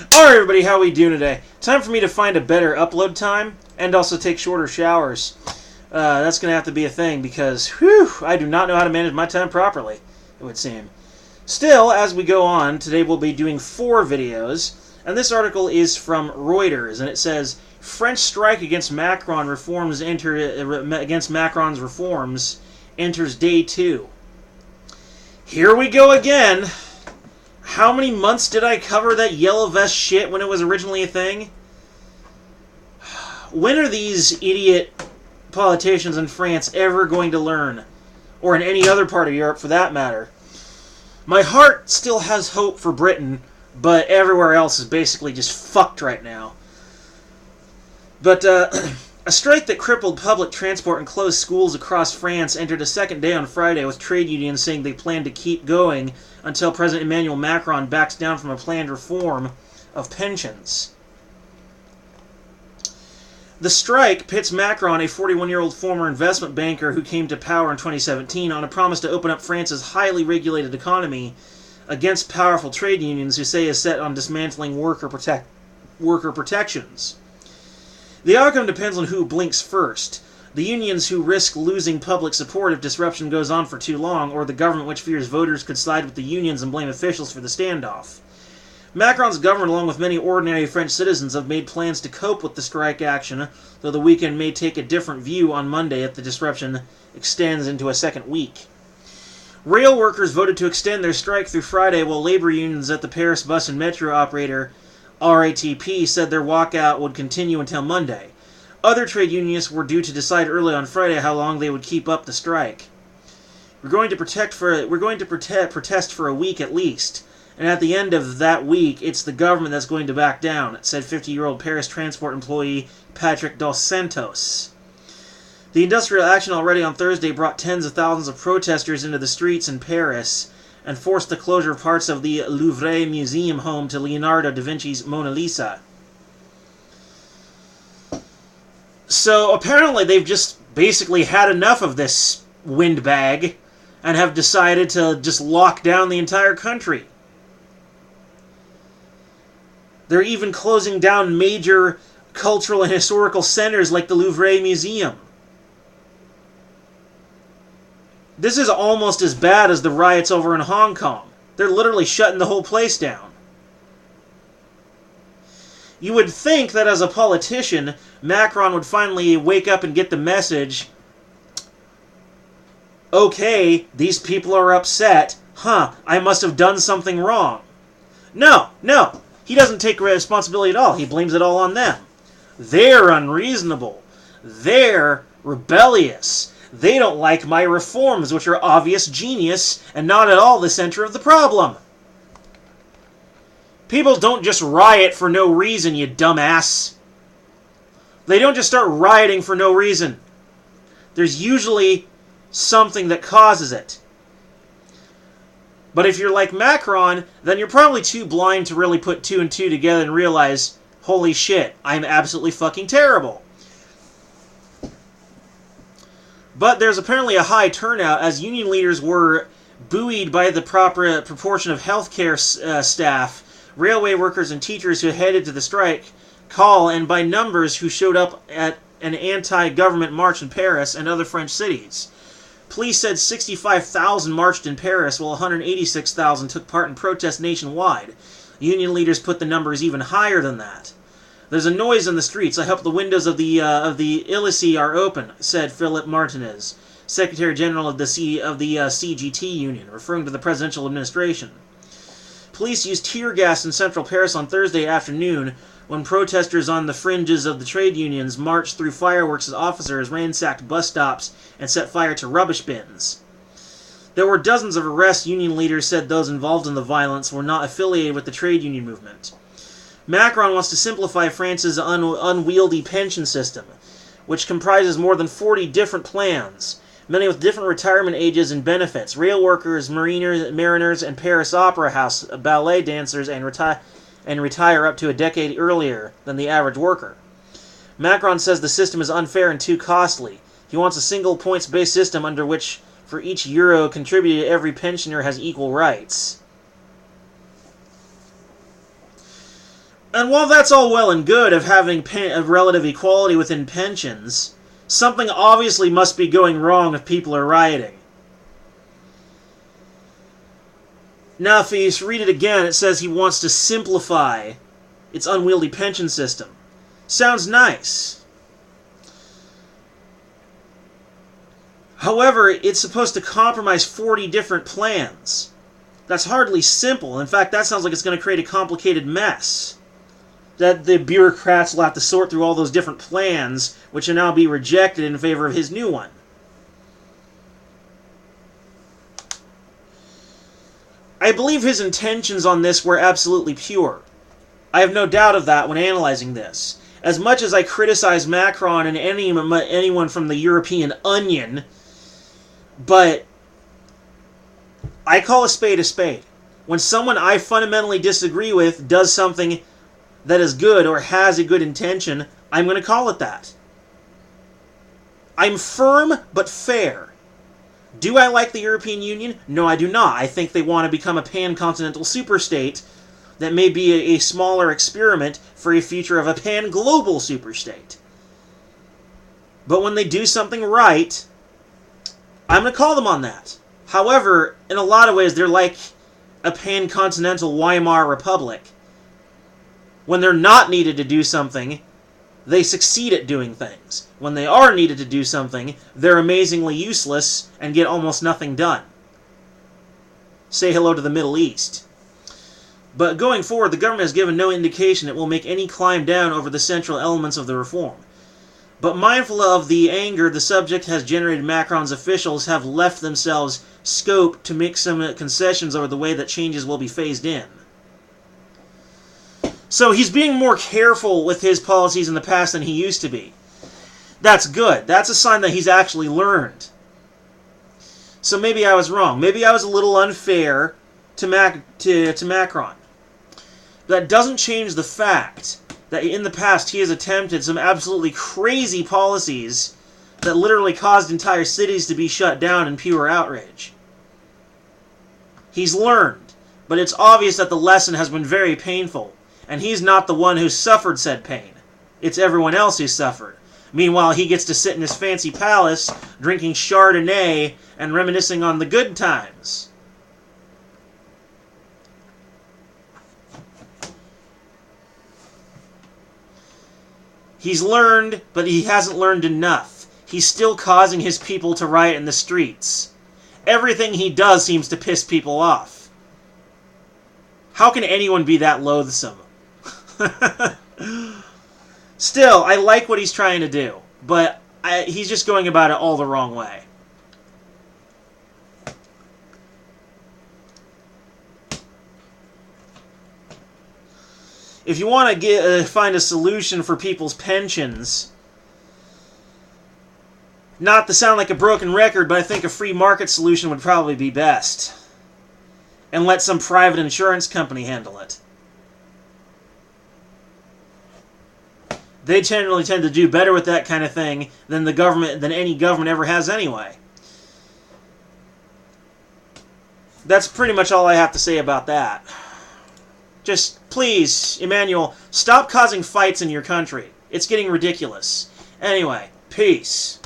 Alright everybody, how we doing today? Time for me to find a better upload time and also take shorter showers. That's going to have to be a thing because, I do not know how to manage my time properly, it would seem. Still, as we go on, today we'll be doing 4 videos, and this article is from Reuters, and it says, French strike against Macron's reforms enters day 2. Here we go again. How many months did I cover that yellow vest shit when it was originally a thing? When are these idiot politicians in France ever going to learn? Or in any other part of Europe, for that matter. My heart still has hope for Britain, but everywhere else is basically just fucked right now. But, a strike that crippled public transport and closed schools across France entered a second day on Friday, with trade unions saying they plan to keep going until President Emmanuel Macron backs down from a planned reform of pensions. The strike pits Macron, a 41-year-old former investment banker who came to power in 2017, on a promise to open up France's highly regulated economy against powerful trade unions who say is set on dismantling worker protections. The outcome depends on who blinks first. The unions who risk losing public support if disruption goes on for too long, or the government which fears voters could side with the unions and blame officials for the standoff. Macron's government, along with many ordinary French citizens, have made plans to cope with the strike action, though the weekend may take a different view on Monday if the disruption extends into a second week. Rail workers voted to extend their strike through Friday, while labor unions at the Paris bus and metro operator RATP said their walkout would continue until Monday. Other trade unionists were due to decide early on Friday how long they would keep up the strike. We're going to protest for a week at least, and at the end of that week, it's the government that's going to back down, said 50-year-old Paris transport employee Patrick Dos Santos. The industrial action already on Thursday brought tens of thousands of protesters into the streets in Paris and forced the closure of parts of the Louvre Museum home to Leonardo da Vinci's Mona Lisa. So apparently they've just basically had enough of this windbag and have decided to just lock down the entire country. They're even closing down major cultural and historical centers like the Louvre Museum. This is almost as bad as the riots over in Hong Kong. They're literally shutting the whole place down. You would think that as a politician, Macron would finally wake up and get the message, okay, these people are upset. I must have done something wrong. No. He doesn't take responsibility at all. He blames it all on them. They're unreasonable. They're rebellious. They don't like my reforms, which are obvious genius and not at all the center of the problem. People don't just riot for no reason, you dumbass. They don't just start rioting for no reason. There's usually something that causes it. But if you're like Macron, then you're probably too blind to really put 2 and 2 together and realize, holy shit, I'm absolutely fucking terrible. But there's apparently a high turnout as union leaders were buoyed by the proper proportion of healthcare staff, railway workers and teachers who headed to the strike call, and by numbers who showed up at an anti-government march in Paris and other French cities. Police said 65,000 marched in Paris, while 186,000 took part in protests nationwide. Union leaders put the numbers even higher than that. There's a noise in the streets. I hope the windows of the Élysée are open, said Philippe Martinez, Secretary General of the CGT Union, referring to the presidential administration. Police used tear gas in central Paris on Thursday afternoon when protesters on the fringes of the trade unions marched through fireworks as officers ransacked bus stops and set fire to rubbish bins. There were dozens of arrests. Union leaders said those involved in the violence were not affiliated with the trade union movement. Macron wants to simplify France's unwieldy pension system, which comprises more than 40 different plans, many with different retirement ages and benefits. Rail workers, mariners, and Paris Opera House ballet dancers and retire up to a decade earlier than the average worker. Macron says the system is unfair and too costly. He wants a single points-based system under which, for each euro contributed, every pensioner has equal rights. And while that's all well and good of having a relative equality within pensions, something obviously must be going wrong if people are rioting. Now, if you read it again, it says he wants to simplify its unwieldy pension system. Sounds nice. However, it's supposed to compromise 40 different plans. That's hardly simple. In fact, that sounds like it's going to create a complicated mess. That the bureaucrats will have to sort through all those different plans, which will now be rejected in favor of his new one. I believe his intentions on this were absolutely pure. I have no doubt of that when analyzing this. As much as I criticize Macron and anyone from the European Onion, but I call a spade a spade. When someone I fundamentally disagree with does something that is good or has a good intention, I'm going to call it that. I'm firm but fair. Do I like the European Union? No, I do not. I think they want to become a pan-continental superstate that may be a smaller experiment for a future of a pan-global superstate. But when they do something right, I'm going to call them on that. However, in a lot of ways, they're like a pan-continental Weimar Republic. When they're not needed to do something, they succeed at doing things. When they are needed to do something, they're amazingly useless and get almost nothing done. Say hello to the Middle East. But going forward, the government has given no indication it will make any climb down over the central elements of the reform. But mindful of the anger the subject has generated, Macron's officials have left themselves scope to make some concessions over the way that changes will be phased in. So he's being more careful with his policies in the past than he used to be. That's good. That's a sign that he's actually learned. So maybe I was wrong. Maybe I was a little unfair to Macron. That doesn't change the fact that in the past he has attempted some absolutely crazy policies that literally caused entire cities to be shut down in pure outrage. He's learned, but it's obvious that the lesson has been very painful, and he's not the one who suffered said pain. It's everyone else who suffered. Meanwhile, he gets to sit in his fancy palace, drinking Chardonnay and reminiscing on the good times. He's learned, but he hasn't learned enough. He's still causing his people to riot in the streets. Everything he does seems to piss people off. How can anyone be that loathsome? Still, I like what he's trying to do, but he's just going about it all the wrong way. If you want to find a solution for people's pensions, not to sound like a broken record, but I think a free market solution would probably be best. And let some private insurance company handle it. They generally tend to do better with that kind of thing than any government ever has anyway. That's pretty much all I have to say about that. Just, please, Emmanuel, stop causing fights in your country. It's getting ridiculous. Anyway, peace.